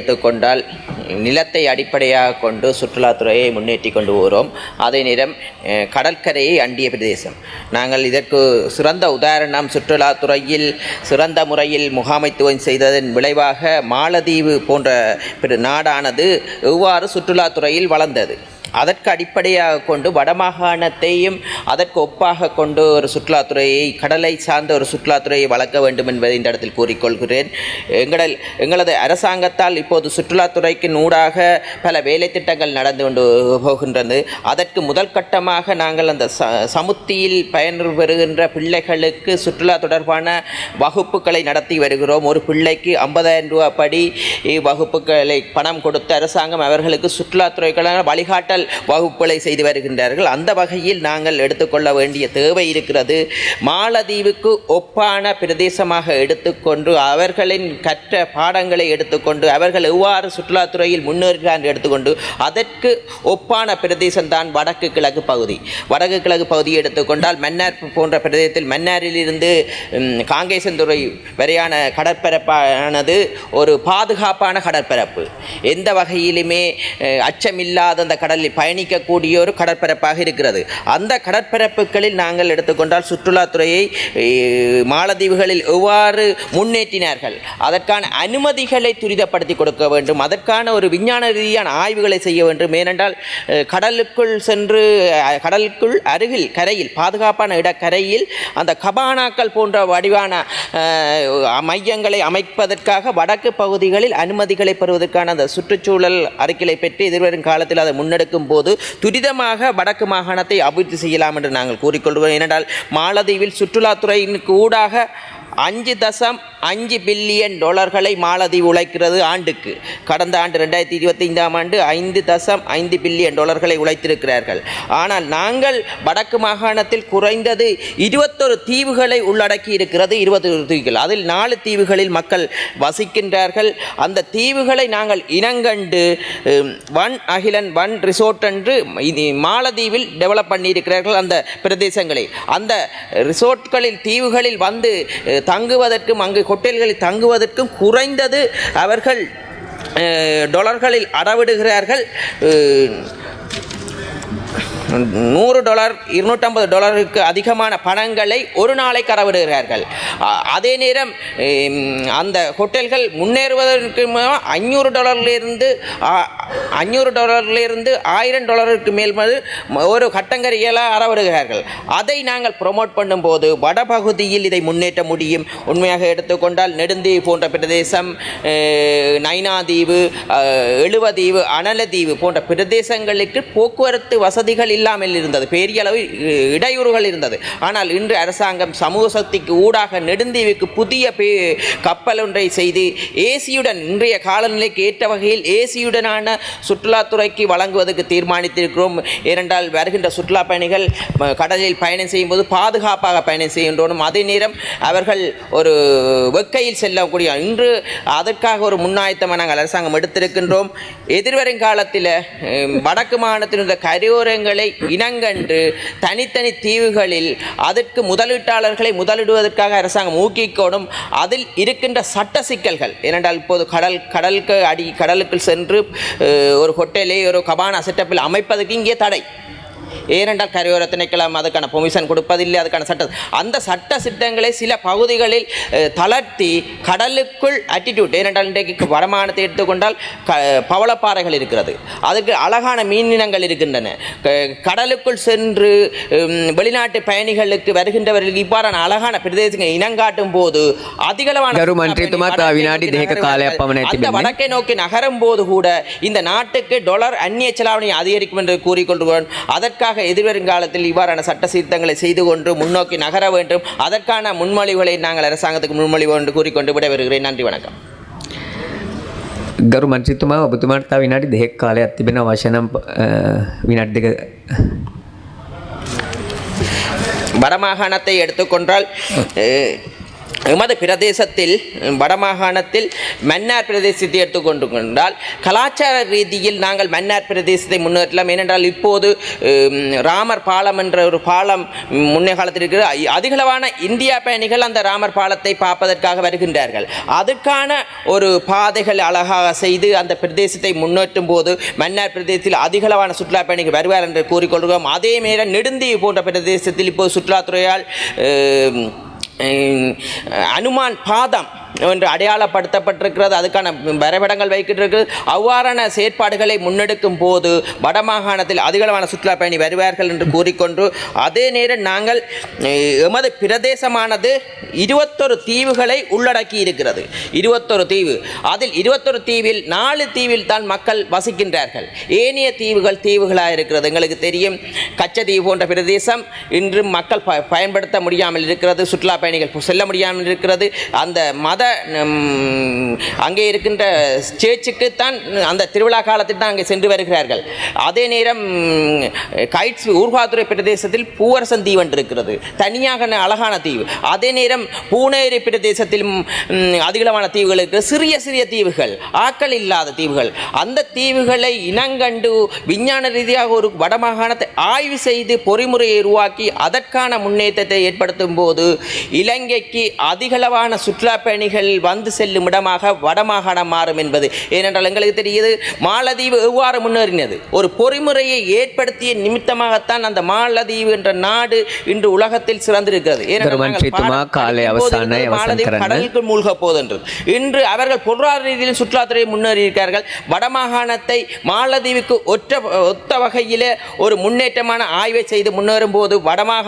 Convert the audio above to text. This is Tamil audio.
எடுத்துக்கொண்டால் நிலத்தை அடிப்படையாக கொண்டு சுற்றுலாத்துறையை முன்னேற்றி கொண்டு வருகிறோம். அதே நேரம் கடற்கரையை அண்டிய பிரதேசம். நாங்கள் இதற்கு சிறந்த உதாரணம், சுற்றுலாத்துறையில் சிறந்த முறையில் முகாமைத்துவம் செய்ததன் விளைவாக மாலத்தீவு போன்ற நாடானது எவ்வாறு சுற்றுலாத்துறையில் வளர்ந்தது. அதற்கு அடிப்படையாக கொண்டு வடமாகாணத்தையும் அதற்கு ஒப்பாக கொண்டு ஒரு சுற்றுலாத்துறையை, கடலை சார்ந்த ஒரு சுற்றுலாத்துறையை வளர்க்க வேண்டும் என்பதை இந்த இடத்தில் கூறிக்கொள்கிறேன். எங்களது அரசாங்கத்தால் இப்போது சுற்றுலாத்துறைக்கு ஊடாக பல வேலை திட்டங்கள் நடந்து கொண்டு போகின்றது. அதற்கு முதல் கட்டமாக நாங்கள் அந்த சமுத்தியில் பயன்பெறுகின்ற பிள்ளைகளுக்கு சுற்றுலா தொடர்பான வகுப்புகளை நடத்தி வருகிறோம். ஒரு பிள்ளைக்கு 50,000 ரூபா படி வகுப்புகளை பணம் கொடுத்து அரசாங்கம் அவர்களுக்கு சுற்றுலாத்துறைக்கான வழிகாட்டல் வகுப்புகளை செய்து வருகின்றார்கள். அந்த வகையில் நாங்கள் எடுத்துக்கொள்ள வேண்டிய தேவை இருக்கிறது. மாலத்தீவுக்கு ஒப்பான பிரதேசமாக எடுத்துக்கொண்டு அவர்களின் கற்ற பாடங்களை எடுத்துக்கொண்டு அவர்கள் எவ்வாறு சுற்றுலாத்துறையில் முன்னேறுகிறார் எடுத்துக்கொண்டு அதற்கு ஒப்பான பிரதேசம்தான் வடக்கு கிழக்கு பகுதி. வடக்கு கிழக்கு பகுதியை எடுத்துக்கொண்டால் மன்னார் போன்ற பிரதேசத்தில் மன்னாரிலிருந்து காங்கேசன்துறை வரையான கடற்பரப்பானது ஒரு பாதுகாப்பான கடற்பரப்பு. எந்த வகையிலுமே அச்சமில்லாத அந்த கடலில் பயணிக்கக்கூடிய ஒரு கடற்பரப்பாக இருக்கிறது. அந்த கடற்பரப்புகளில் நாங்கள் எடுத்துக்கொண்டால் சுற்றுலாத்துறையை மாலத்தீவுகளில் எவ்வாறு முன்னேற்றினார்கள், அதற்கான அனுமதிகளை துரிதப்படுத்தி கொடுக்க வேண்டும். அதற்கான ஒரு விஞ்ஞான ரீதியான ஆய்வுகளை செய்ய வேண்டும். ஏனென்றால் கடலுக்குள் சென்று கடலுக்குள் அருகில் கரையில் பாதுகாப்பான இடக்கரையில் அந்த கபானாக்கள் போன்ற வடிவான மையங்களை அமைப்பதற்காக வடக்கு பகுதிகளில் அனுமதிகளை பெறுவதற்கான அந்த சுற்றுச்சூழல் அறிக்கையை பெற்று எதிர்வரும் காலத்தில் அதை முன்னெடுக்கும் போது துரிதமாக வடக்கு மாகாணத்தை அபிவிருத்தி செய்யலாம் என்று நாங்கள் கூறிக்கொள்வோம். ஏனென்றால் மாலத்தீவில் சுற்றுலாத்துறையினுக்கு ஊடாக $5.5 பில்லியன் மாலத்தீவு உழைக்கிறது ஆண்டுக்கு. கடந்த ஆண்டு 2025 $5.5 பில்லியன் உழைத்திருக்கிறார்கள். ஆனால் நாங்கள் வடக்கு மாகாணத்தில் குறைந்தது 21 தீவுகளை உள்ளடக்கி இருக்கிறது. 21 தீவுகள், அதில் 4 தீவுகளில் மக்கள் வசிக்கின்றார்கள். அந்த தீவுகளை நாங்கள் இனங்கண்டு ஒன் அகிலன் ஒன் ரிசோர்ட் என்று மாலத்தீவில் டெவலப் பண்ணியிருக்கிறார்கள். அந்த பிரதேசங்களை, அந்த ரிசோர்ட்களில் தீவுகளில் வந்து தங்குவதற்கும் அங்கு ஹோட்டல்களில் தங்குவதற்கும் குறைந்தது அவர்கள் டாலர்களில் அறவிடுகிறார்கள். $100 $250 அதிகமான பணங்களை ஒரு நாளைக்கு அறவிடுகிறார்கள். அதே நேரம் அந்த ஹோட்டல்கள் முன்னேறுவதற்கு $500 $1,000 மேல் ஒரு கட்டங்கரையெல்லாம் அறவிடுகிறார்கள். அதை நாங்கள் ப்ரொமோட் பண்ணும்போது வடபகுதியில் இதை முன்னேற்ற முடியும். உண்மையாக எடுத்துக்கொண்டால் நெடுந்தீவு போன்ற பிரதேசம், நைனாதீவு, எழுவதீவு, அனலதீவு போன்ற பிரதேசங்களுக்கு போக்குவரத்து வசதிகள் இல்லாமல் இருந்தது. பெரிய அளவு இடையூறுகள் இருந்தது. ஆனால் இன்று அரசாங்கம் சமூக சக்திக்கு ஊடாக நெடுந்தீவுக்கு புதிய கப்பல் ஒன்றை செய்து ஏசியுடன், இன்றைய காலநிலைக்கு ஏற்ற வகையில் ஏசியுடனான சுற்றுலாத்துறைக்கு வழங்குவதற்கு தீர்மானித்திருக்கிறோம். ஏனென்றால் வருகின்ற சுற்றுலா பயணிகள் கடலில் பயணம் செய்யும் போது பாதுகாப்பாக பயணம் செய்கின்றோம். அதே நேரம் அவர்கள் ஒரு வெக்கையில் செல்லக்கூடிய, இன்று அதற்காக ஒரு முன்னாயத்தமாக நாங்கள் அரசாங்கம் எடுத்திருக்கின்றோம். எதிர்வரும் காலத்தில் வடக்கு மாநிலத்தினுடைய கரையோரங்களை இனங்கண்டு தனித்தனி தீவுகளில் அதற்கு முதலீட்டாளர்களை முதலிடுவதற்காக அரசாங்கம் ஊக்கிக்கோடும். அதில் இருக்கின்ற சட்ட சிக்கல்கள், ஏனென்றால் இப்போது கடலுக்குள் சென்று ஒரு ஹோட்டலை ஒரு கபானா செட்டப்பில் அமைப்பதற்கு இங்கே தடை. ஏனென்றால் கரையோர திணைக்களம் அதுக்கான பெர்மிஷன் கொடுப்பதில்லை. அதுக்கான அந்த சட்ட சிட்டங்களை சில பகுதிகளில் தளர்த்தி கடலுக்குள் ஆட்டிடியூட், ஏனென்றால் இன்றைக்கு வருமானத்தை எடுத்துக்கொண்டால் பவளப்பாறைகள் இருக்கிறது, அதுக்கு அழகான மீனினங்கள் இருக்கின்றன. கடலுக்குள் சென்று வெளிநாட்டு பயணிகளுக்கு வருகின்றவர்களுக்கு இவ்வாறான அழகான பிரதேசங்கள் இனங்காட்டும் போது அதிகளவான வடக்கை நோக்கி நகரும் போது கூட இந்த நாட்டுக்கு டாலர் அந்நிய செலாவணி அதிகரிக்கும் என்று கூறிக்கொள்கிறோம். அதற்காக எதிர்வருங்காலத்தில் இவ்வாறான சட்ட சீர்திருத்தங்களை செய்து கொண்டு முன்னோக்கி நகர வேண்டும். அதற்கான முன்மொழிவுகளை நாங்கள் அரசாங்கத்துக்கு முன்மொழிவு என்று கூறிக்கொண்டு விடைபெறுகிறேன். நன்றி, வணக்கம். ගරු මන්ත්‍රීතුමා, ඔබතුමාට තව විනාඩි 2ක කාලයක් තිබෙනවා. අවශ්‍ය නම් විනාඩි 2. வடமாகாணத்தை எடுத்துக்கொண்டால் எமது பிரதேசத்தில் வடமாகாணத்தில் மன்னார் பிரதேசத்தை எடுத்துக்கொண்டு கொண்டால் கலாச்சார ரீதியில் நாங்கள் மன்னார் பிரதேசத்தை முன்னேற்றலாம். ஏனென்றால் இப்போது ராமர் பாலம் என்ற ஒரு பாலம் முன்னே காலத்தில் இருக்கிற அதிகளவான இந்தியா பயணிகள் அந்த ராமர் பாலத்தை பார்ப்பதற்காக வருகின்றார்கள். அதுக்கான ஒரு பாதைகள் அழகாக செய்து அந்த பிரதேசத்தை முன்னேற்றும் போது மன்னார் பிரதேசத்தில் அதிகளவான சுற்றுலா பயணிகள் வருவார் என்று கூறிக்கொள்கிறோம். அதே நேரம் நெடுந்தீவு போன்ற பிரதேசத்தில் இப்போது சுற்றுலாத்துறையால் அனுமான் பாதம் என்று அடையாளப்படுத்தப்பட்டிருக்கிறது. அதுக்கான வரைபடங்கள் வைக்கிட்டிருக்கிறது. அவ்வாறான செயற்பாடுகளை முன்னெடுக்கும் போது வடமாகாணத்தில் அதிகளவான சுற்றுலா பயணி வருவார்கள் என்று கூறிக்கொண்டு அதே நேரம் நாங்கள் எமது பிரதேசமானது 21 தீவுகளை உள்ளடக்கி இருக்கிறது. 21 தீவு. அதில் 21 தீவில் 4 தீவில் தான் மக்கள் வசிக்கின்றார்கள். ஏனைய தீவுகள் தீவுகளாக இருக்கிறது. எங்களுக்கு தெரியும் கச்சதீவு போன்ற பிரதேசம் இன்று மக்கள் பயன்படுத்த முடியாமல் இருக்கிறது. சுற்றுலா பயணிகள் செல்ல முடியாமல் இருக்கிறது. அந்த மத அங்கே இருக்கின்ற சேர்ச்சுக்கு தான் அந்த திருவிழா காலத்தில் தான் அங்கே சென்று வருகிறார்கள். அதே நேரம் கைட்ஸ் ஊர்காதுறை பிரதேசத்தில் பூவரசன் தீவு என்று இருக்கிறது, தனியாக அழகான தீவு. அதே நேரம் பூனேரி பிரதேசத்திலும் அதிகளவான தீவுகள் இருக்கிறது, சிறிய சிறிய தீவுகள், ஆக்கள் இல்லாத தீவுகள். அந்த தீவுகளை இனங்கண்டு விஞ்ஞான ரீதியாக ஒரு வடமாகாணத்தை ஆய்வு செய்து பொறிமுறையை உருவாக்கி அதற்கான முன்னேற்றத்தை ஏற்படுத்தும் போது இலங்கைக்கு அதிகளவான சுற்றுலா பயணிகள் வந்து செல்லும் இடமாக வடமாகாணம் மாறும் என்பது. ஏனென்றால் எங்களுக்கு தெரியுது மாலத்தீவு எவ்வாறு முன்னேறினது. ஒரு பொறிமுறையை ஏற்படுத்திய நிமித்தமாகத்தான் அந்த மாலத்தீவு என்ற நாடு இன்று உலகத்தில் சிறந்திருக்கிறது. கடலுக்கு மூழ்க போதென்றது. இன்று அவர்கள் பொருளாதார ரீதியில் சுற்றுலாத்துறையை முன்னேறி இருக்கிறார்கள். வடமாகாணத்தை மாலத்தீவுக்கு ஒத்த வகையிலே ஒரு முன்னேற்றமான ஆய்வை செய்து முன்னேறும் போது வடமாகாண